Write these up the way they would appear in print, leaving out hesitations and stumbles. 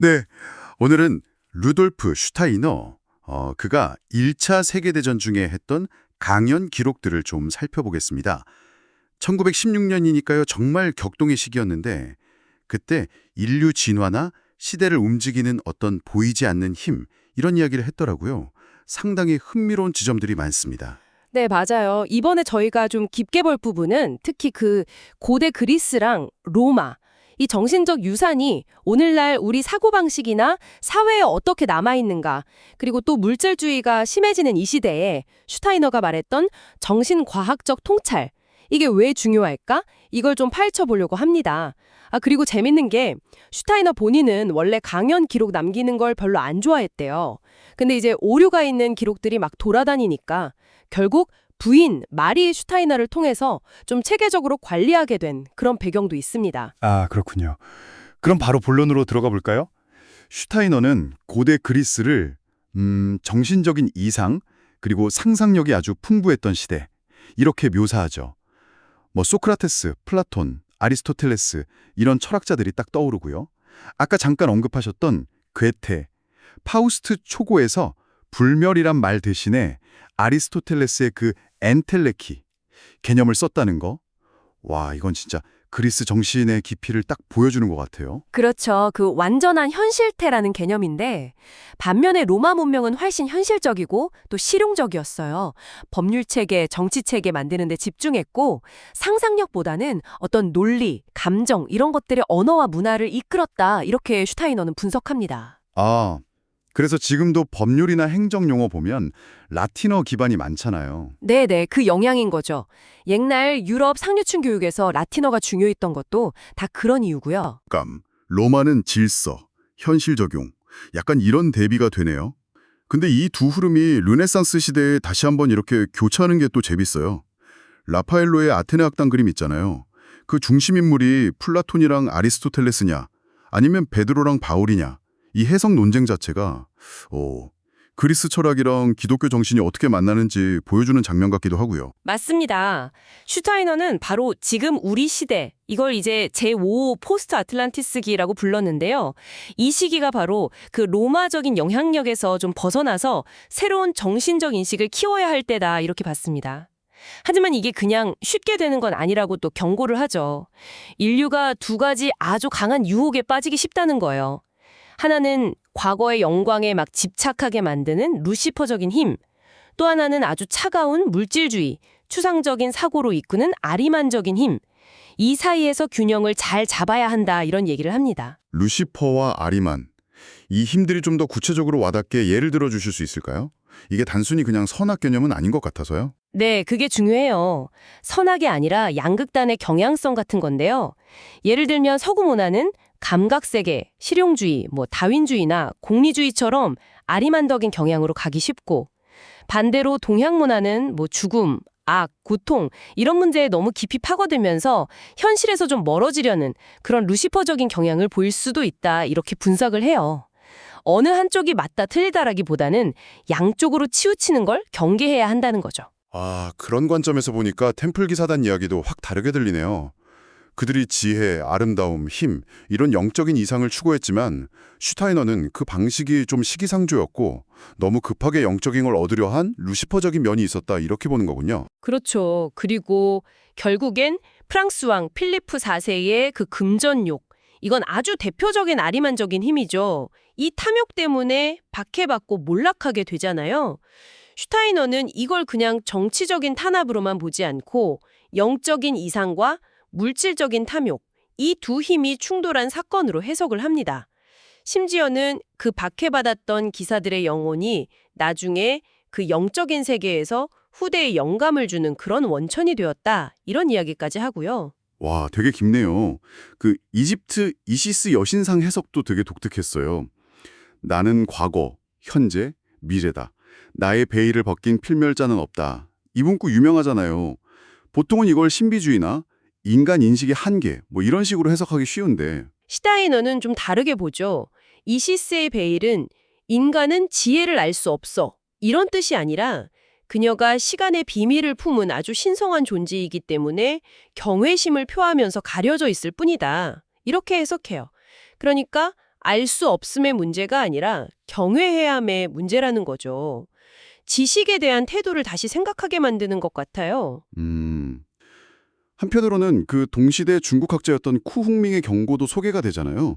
네, 오늘은 루돌프 슈타이너, 그가 1차 세계대전 중에 했던 강연 기록들을 좀 살펴보겠습니다. 1916년이니까요, 정말 격동의 시기였는데 그때 인류 진화나 시대를 움직이는 어떤 보이지 않는 힘, 이런 이야기를 했더라고요. 상당히 흥미로운 지점들이 많습니다. 네, 맞아요. 이번에 저희가 좀 깊게 볼 부분은 특히 그 고대 그리스랑 로마, 이 정신적 유산이 오늘날 우리 사고방식이나 사회에 어떻게 남아있는가, 그리고 또 물질주의가 심해지는 이 시대에 슈타이너가 말했던 정신과학적 통찰, 이게 왜 중요할까? 이걸 좀 파헤쳐 보려고 합니다. 그리고 재밌는 게 슈타이너 본인은 원래 강연 기록 남기는 걸 별로 안 좋아했대요. 근데 이제 오류가 있는 기록들이 막 돌아다니니까 결국 부인 마리 슈타이너를 통해서 좀 체계적으로 관리하게 된 그런 배경도 있습니다. 아, 그렇군요. 그럼 바로 본론으로 들어가 볼까요? 슈타이너는 고대 그리스를 정신적인 이상 그리고 상상력이 아주 풍부했던 시대 이렇게 묘사하죠. 뭐 소크라테스, 플라톤, 아리스토텔레스 이런 철학자들이 딱 떠오르고요. 아까 잠깐 언급하셨던 괴테, 파우스트 초고에서 불멸이란 말 대신에 아리스토텔레스의 그 엔텔레키 개념을 썼다는 거. 와, 이건 진짜 그리스 정신의 깊이를 딱 보여주는 것 같아요. 그렇죠. 그 완전한 현실태라는 개념인데 반면에 로마 문명은 훨씬 현실적이고 또 실용적이었어요. 법률체계, 정치체계 만드는 데 집중했고 상상력보다는 어떤 논리, 감정 이런 것들의 언어와 문화를 이끌었다. 이렇게 슈타이너는 분석합니다. 아, 그래서 지금도 법률이나 행정용어 보면 라틴어 기반이 많잖아요. 네네, 그 영향인 거죠. 옛날 유럽 상류층 교육에서 라틴어가 중요했던 것도 다 그런 이유고요. 로마는 질서, 현실 적용, 약간 이런 대비가 되네요. 근데 이 두 흐름이 르네상스 시대에 다시 한번 이렇게 교차하는 게 또 재밌어요. 라파엘로의 아테네 학당 그림 있잖아요. 그 중심 인물이 플라톤이랑 아리스토텔레스냐, 아니면 베드로랑 바울이냐, 이 해석 논쟁 자체가 그리스 철학이랑 기독교 정신이 어떻게 만나는지 보여주는 장면 같기도 하고요. 맞습니다. 슈타이너는 바로 지금 우리 시대, 이걸 이제 제5 포스트 아틀란티스기라고 불렀는데요. 이 시기가 바로 그 로마적인 영향력에서 좀 벗어나서 새로운 정신적 인식을 키워야 할 때다 이렇게 봤습니다. 하지만 이게 그냥 쉽게 되는 건 아니라고 또 경고를 하죠. 인류가 두 가지 아주 강한 유혹에 빠지기 쉽다는 거예요. 하나는 과거의 영광에 막 집착하게 만드는 루시퍼적인 힘, 또 하나는 아주 차가운 물질주의, 추상적인 사고로 이끄는 아리만적인 힘, 이 사이에서 균형을 잘 잡아야 한다 이런 얘기를 합니다. 루시퍼와 아리만, 이 힘들이 좀 더 구체적으로 와닿게 예를 들어 주실 수 있을까요? 이게 단순히 그냥 선악 개념은 아닌 것 같아서요. 네, 그게 중요해요. 선악이 아니라 양극단의 경향성 같은 건데요. 예를 들면 서구 문화는 감각세계, 실용주의, 다윈주의나 공리주의처럼 아리만덕인 경향으로 가기 쉽고 반대로 동양 문화는 죽음, 악, 고통 이런 문제에 너무 깊이 파고들면서 현실에서 좀 멀어지려는 그런 루시퍼적인 경향을 보일 수도 있다 이렇게 분석을 해요. 어느 한쪽이 맞다 틀리다라기보다는 양쪽으로 치우치는 걸 경계해야 한다는 거죠. 아, 그런 관점에서 보니까 템플 기사단 이야기도 확 다르게 들리네요. 그들이 지혜, 아름다움, 힘 이런 영적인 이상을 추구했지만 슈타이너는 그 방식이 좀 시기상조였고 너무 급하게 영적인 걸 얻으려 한 루시퍼적인 면이 있었다 이렇게 보는 거군요. 그렇죠. 그리고 결국엔 프랑스 왕 필리프 4세의 그 금전욕, 이건 아주 대표적인 아리만적인 힘이죠. 이 탐욕 때문에 박해받고 몰락하게 되잖아요. 슈타이너는 이걸 그냥 정치적인 탄압으로만 보지 않고 영적인 이상과 물질적인 탐욕, 이 두 힘이 충돌한 사건으로 해석을 합니다. 심지어는 그 박해받았던 기사들의 영혼이 나중에 그 영적인 세계에서 후대에 영감을 주는 그런 원천이 되었다. 이런 이야기까지 하고요. 와, 되게 깊네요. 그 이집트 이시스 여신상 해석도 되게 독특했어요. 나는 과거, 현재, 미래다. 나의 베일을 벗긴 필멸자는 없다. 이 문구 유명하잖아요. 보통은 이걸 신비주의나 인간 인식의 한계, 이런 식으로 해석하기 쉬운데. 슈타이너는 좀 다르게 보죠. 이시스의 베일은 인간은 지혜를 알 수 없어. 이런 뜻이 아니라 그녀가 시간의 비밀을 품은 아주 신성한 존재이기 때문에 경외심을 표하면서 가려져 있을 뿐이다. 이렇게 해석해요. 그러니까 알 수 없음의 문제가 아니라 경외해야 함의 문제라는 거죠. 지식에 대한 태도를 다시 생각하게 만드는 것 같아요. 한편으로는 그 동시대 중국 학자였던 쿠흥밍의 경고도 소개가 되잖아요.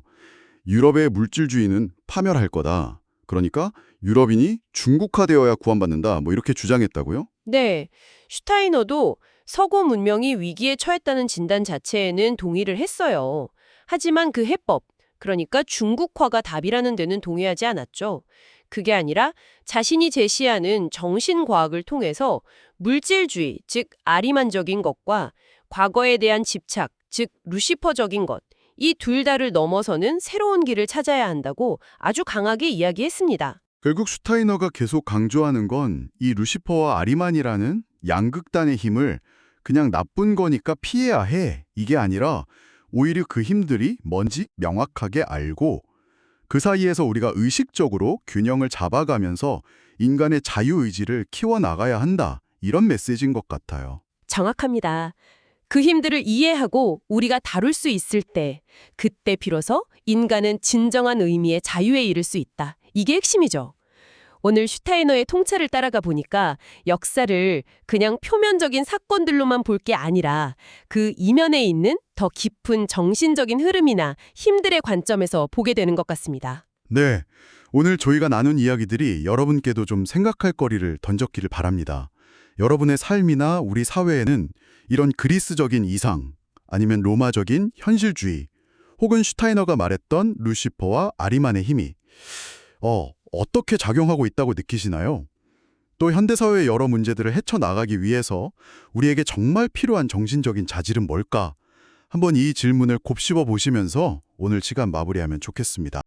유럽의 물질주의는 파멸할 거다. 그러니까 유럽인이 중국화되어야 구원받는다. 뭐 이렇게 주장했다고요? 네, 슈타이너도 서구 문명이 위기에 처했다는 진단 자체에는 동의를 했어요. 하지만 그 해법, 그러니까 중국화가 답이라는 데는 동의하지 않았죠. 그게 아니라 자신이 제시하는 정신과학을 통해서 물질주의, 즉 아리만적인 것과 과거에 대한 집착, 즉 루시퍼적인 것, 이 둘 다를 넘어서는 새로운 길을 찾아야 한다고 아주 강하게 이야기했습니다. 결국 슈타이너가 계속 강조하는 건 이 루시퍼와 아리만이라는 양극단의 힘을 그냥 나쁜 거니까 피해야 해. 이게 아니라 오히려 그 힘들이 뭔지 명확하게 알고 그 사이에서 우리가 의식적으로 균형을 잡아가면서 인간의 자유의지를 키워나가야 한다. 이런 메시지인 것 같아요. 정확합니다. 그 힘들을 이해하고 우리가 다룰 수 있을 때, 그때 비로소 인간은 진정한 의미의 자유에 이를 수 있다. 이게 핵심이죠. 오늘 슈타이너의 통찰을 따라가 보니까 역사를 그냥 표면적인 사건들로만 볼 게 아니라 그 이면에 있는 더 깊은 정신적인 흐름이나 힘들의 관점에서 보게 되는 것 같습니다. 네, 오늘 저희가 나눈 이야기들이 여러분께도 좀 생각할 거리를 던졌기를 바랍니다. 여러분의 삶이나 우리 사회에는 이런 그리스적인 이상, 아니면 로마적인 현실주의, 혹은 슈타이너가 말했던 루시퍼와 아리만의 힘이 어떻게 작용하고 있다고 느끼시나요? 또 현대사회의 여러 문제들을 헤쳐나가기 위해서 우리에게 정말 필요한 정신적인 자질은 뭘까? 한번 이 질문을 곱씹어 보시면서 오늘 시간 마무리하면 좋겠습니다.